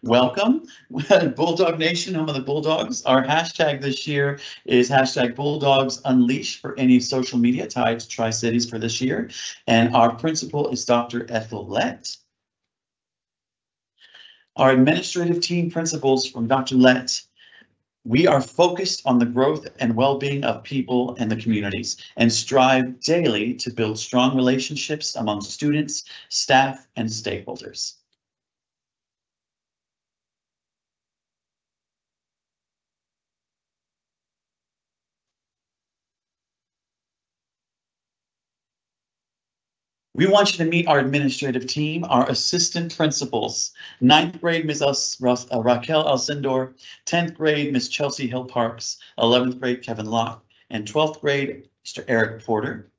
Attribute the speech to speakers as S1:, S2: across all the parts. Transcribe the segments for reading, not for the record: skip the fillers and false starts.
S1: Welcome, Bulldog Nation, home of the Bulldogs. Our hashtag this year is hashtag Bulldogs Unleash for any social media tied to Tri-Cities for this year. And our principal is Dr. Ethel Lett. Our administrative team principals from Dr. Lett. We are focused on the growth and well-being of people and the communities and strive daily to build strong relationships among students, staff, and stakeholders. We want you to meet our administrative team, our assistant principals. 9th grade, Ms. Raquel Alcindor, 10th grade, Ms. Chelsea Hill Parks, 11th grade, Kevin Locke, and 12th grade, Mr. Eric Porter.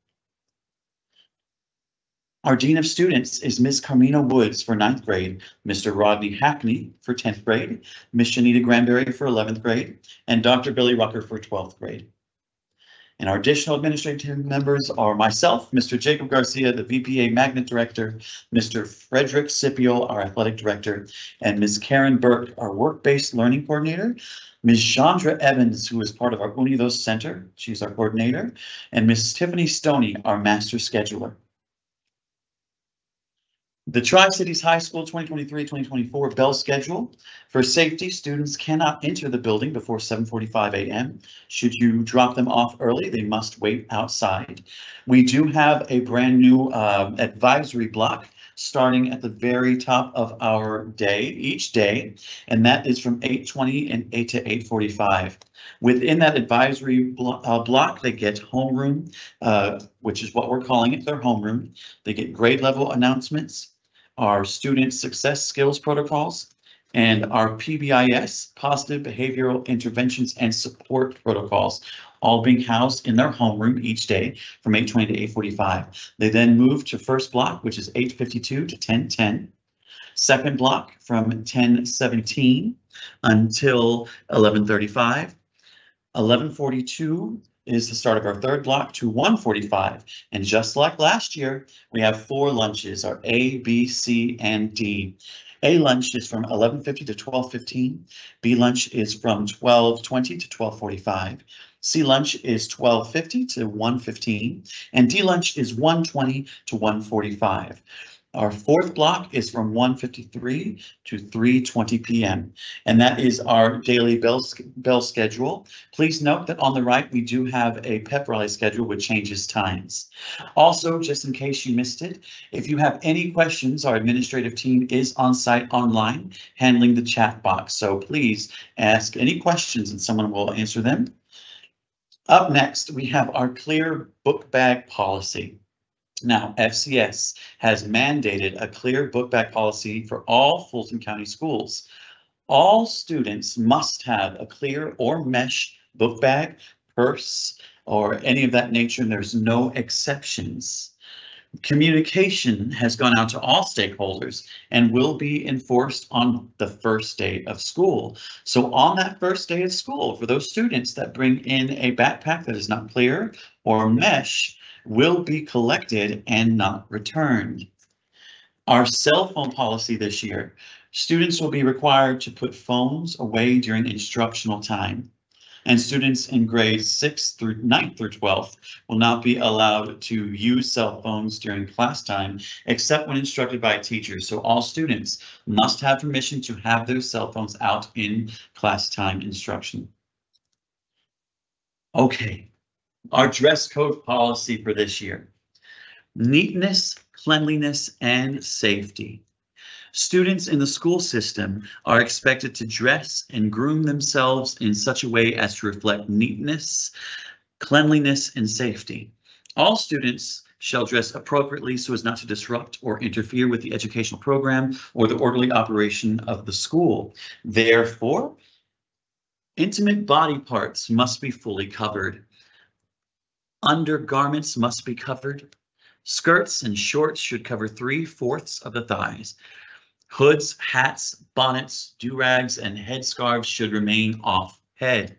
S1: Our Dean of Students is Ms. Carmina Woods for 9th grade, Mr. Rodney Hackney for 10th grade, Ms. Shanita Granberry for 11th grade, and Dr. Billy Rucker for 12th grade. And our additional administrative members are myself, Mr. Jacob Garcia, the VPA Magnet Director, Mr. Frederick Scipio, our Athletic Director, and Ms. Karen Burke, our Work-Based Learning Coordinator, Ms. Chandra Evans, who is part of our Unidos Center, she's our coordinator, and Ms. Tiffany Stoney, our Master Scheduler. The Tri-Cities High School 2023-2024 bell schedule. For safety, students cannot enter the building before 7:45 a.m. Should you drop them off early, they must wait outside. We do have a brand new advisory block starting at the very top of our day, each day, and that is from 8:20 and 8 to 8:45. Within that advisory block, they get homeroom, which is what we're calling it, their homeroom. They get grade level announcements, our student success skills protocols, and our PBIS, positive behavioral interventions and support protocols, all being housed in their homeroom each day from 8:20 to 8:45. They then move to first block, which is 8:52 to 10:10. Second block from 10:17 until 11:35. 11:42 is the start of our third block to 1:45. And just like last year, we have 4 lunches, our A, B, C, and D. A lunch is from 11:50 to 12:15. B lunch is from 12:20 to 12:45. C lunch is 12:50 to 1:15. And D lunch is 1:20 to 1:45. Our fourth block is from 1:53 to 3:20 p.m. and that is our daily bell schedule. Please note that on the right we do have a pep rally schedule which changes times. Also, just in case you missed it, if you have any questions, our administrative team is on site online handling the chat box. So please ask any questions and someone will answer them. Up next, we have our clear book bag policy. Now, FCS has mandated a clear book bag policy for all Fulton County schools. All students must have a clear or mesh book bag, purse, or any of that nature, and there's no exceptions. Communication has gone out to all stakeholders and will be enforced on the first day of school. So on that first day of school, for those students that bring in a backpack that is not clear or mesh, will be collected and not returned. Our cell phone policy this year, students will be required to put phones away during instructional time. And students in grades 6th through 9th through 12th will not be allowed to use cell phones during class time, except when instructed by teachers. So all students must have permission to have their cell phones out in class time instruction. Okay. Our dress code policy for this year: neatness, cleanliness, and safety. Students in the school system are expected to dress and groom themselves in such a way as to reflect neatness, cleanliness, and safety. All students shall dress appropriately so as not to disrupt or interfere with the educational program or the orderly operation of the school. Therefore, intimate body parts must be fully covered. Undergarments must be covered. Skirts and shorts should cover 3/4 of the thighs. Hoods, hats, bonnets, do-rags, and headscarves should remain off head.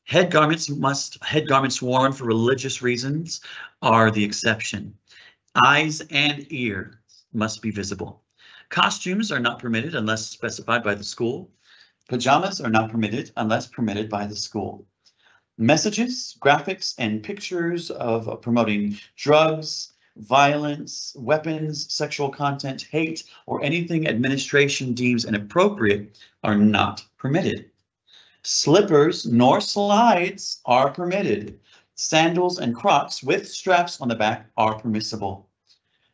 S1: Head garments worn for religious reasons are the exception. Eyes and ears must be visible. Costumes are not permitted unless specified by the school. Pajamas are not permitted unless permitted by the school. Messages, graphics, and pictures of promoting drugs, violence, weapons, sexual content, hate, or anything administration deems inappropriate are not permitted. Slippers nor slides are permitted. Sandals and Crocs with straps on the back are permissible.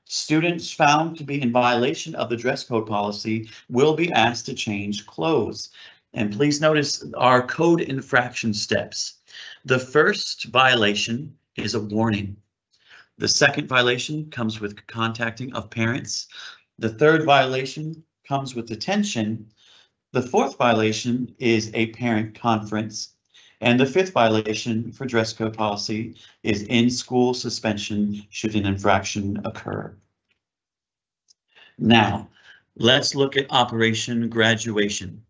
S1: Students found to be in violation of the dress code policy will be asked to change clothes. And please notice our code infraction steps. The first violation is a warning. The second violation comes with contacting of parents. The third violation comes with detention. The fourth violation is a parent conference. And the fifth violation for dress code policy is in-school suspension should an infraction occur. Now, let's look at Operation Graduation.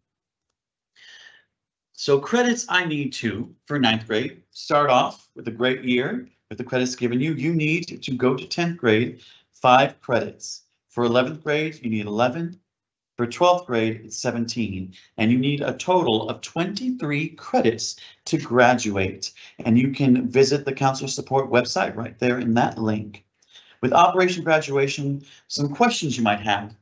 S1: So credits I need to, for 9th grade, start off with a great year with the credits given you. You need to go to 10th grade, 5 credits. For 11th grade, you need 11. For 12th grade, it's 17, and you need a total of 23 credits to graduate. And you can visit the counselor support website right there in that link. With Operation Graduation, some questions you might have.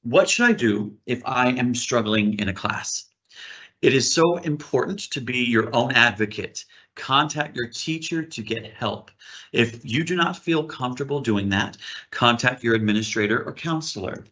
S1: What should I do if I am struggling in a class? It is so important to be your own advocate. Contact your teacher to get help. If you do not feel comfortable doing that, contact your administrator or counselor.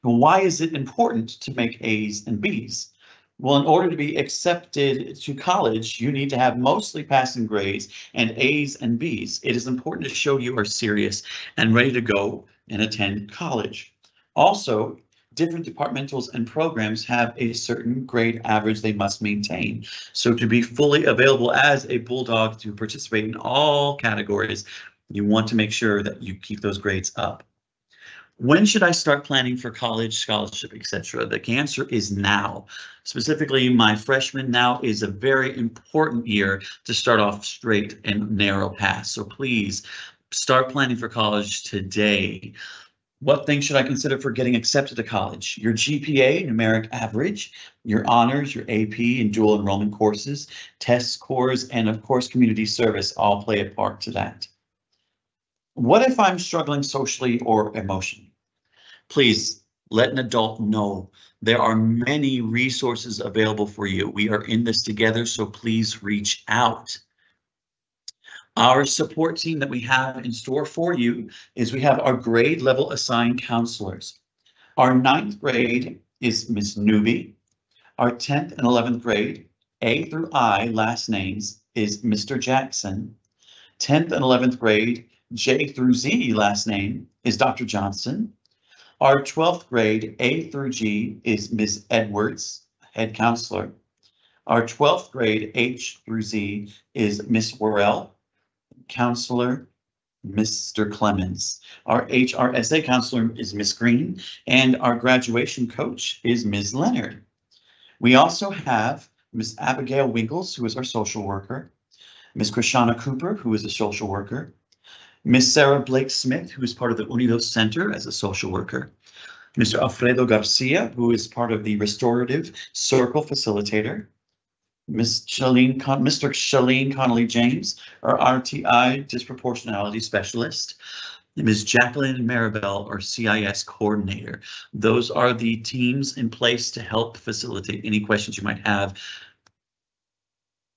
S1: Why is it important to make A's and B's? Well, in order to be accepted to college, you need to have mostly passing grades and A's and B's. It is important to show you are serious and ready to go and attend college. Also, different departmentals and programs have a certain grade average they must maintain. So to be fully available as a Bulldog to participate in all categories, you want to make sure that you keep those grades up. When should I start planning for college, scholarship, etc.? The answer is now. Specifically, my freshman now is a very important year to start off straight and narrow path. So please start planning for college today. What things should I consider for getting accepted to college? Your GPA, numeric average, your honors, your AP and dual enrollment courses, test scores, and of course, community service all play a part to that. What if I'm struggling socially or emotionally? Please let an adult know. There are many resources available for you. We are in this together, so please reach out. Our support team that we have in store for you is we have our grade level assigned counselors. Our 9th grade is Miss Newby. Our 10th and 11th grade, A through I last names is Mr. Jackson. 10th and 11th grade, J through Z last name is Dr. Johnson. Our 12th grade, A through G is Ms. Edwards, head counselor. Our 12th grade, H through Z is Miss Worrell, counselor, Mr. Clemens. Our HRSA counselor is Miss Green, and our graduation coach is Ms. Leonard. We also have Ms. Abigail Winkles, who is our social worker, Ms. Krishana Cooper, who is a social worker, Ms. Sarah Blake Smith, who is part of the Unidos Center as a social worker, Mr. Alfredo Garcia, who is part of the Restorative Circle Facilitator, Mr. Shalene Connolly James, our RTI Disproportionality Specialist, Ms. Jacqueline Maribel, our CIS Coordinator. Those are the teams in place to help facilitate any questions you might have.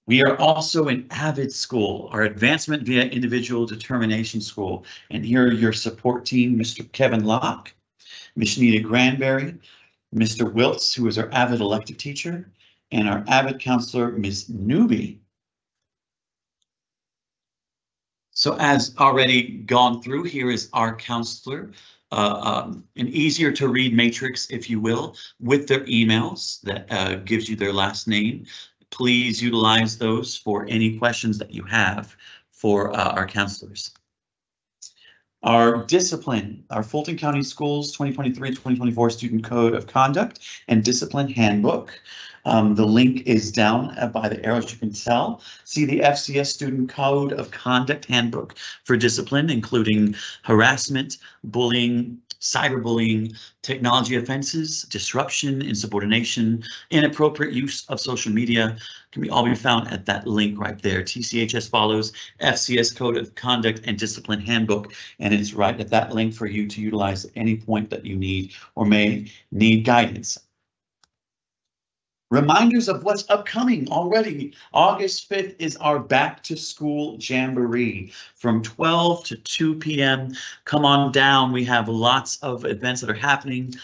S1: We are also an AVID school, our Advancement via Individual Determination School. And here are your support team, Mr. Kevin Locke, Ms. Nita Granberry, Mr. Wiltz, who is our AVID elective teacher, and our AVID counselor, Ms. Newby. So as already gone through, here is our counselor, an easier to read matrix, if you will, with their emails that gives you their last name. Please utilize those for any questions that you have for our counselors. Our discipline, our Fulton County Schools 2023-2024 Student Code of Conduct and Discipline Handbook. The link is down by the arrows, you can tell. See the FCS Student Code of Conduct Handbook for discipline, including harassment, bullying, cyberbullying, technology offenses, disruption, insubordination, inappropriate use of social media can all be found at that link right there. TCHS follows FCS Code of Conduct and Discipline Handbook, and it's right at that link for you to utilize at any point that you need or may need guidance. Reminders of what's upcoming already. August 5th is our back to school jamboree from 12 to 2 p.m. Come on down. We have lots of events that are happening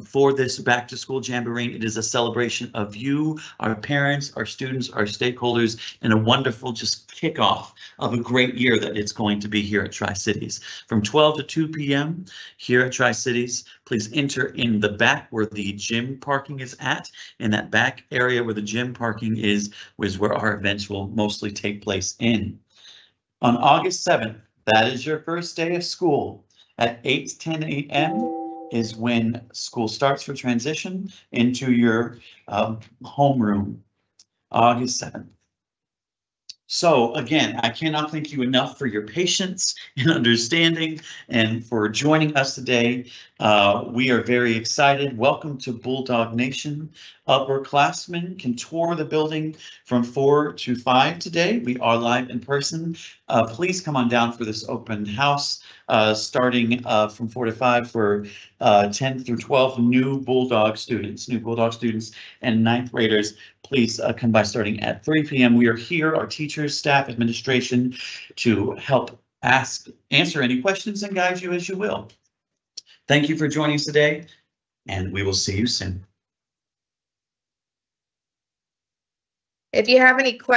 S1: for this back to school jamboree. It is a celebration of you, our parents, our students, our stakeholders, and a wonderful just kickoff of a great year that it's going to be here at Tri-Cities. From 12 to 2 p.m. here at Tri-Cities, please enter in the back where the gym parking is at. In that back area where the gym parking is where our events will mostly take place in. On August 7th, that is your first day of school. At 8:10 a.m. is when school starts for transition into your homeroom. August 7th. So again, I cannot thank you enough for your patience and understanding and for joining us today. We are very excited. Welcome to Bulldog Nation. Upperclassmen can tour the building from 4 to 5 today. We are live in person. Please come on down for this open house starting from 4 to 5 for 10 through 12 new Bulldog students and ninth graders. Please come by starting at 3 p.m. We are here, our teachers, staff, administration, to help answer any questions and guide you as you will. Thank you for joining us today, and we will see you soon.
S2: If you have any questions,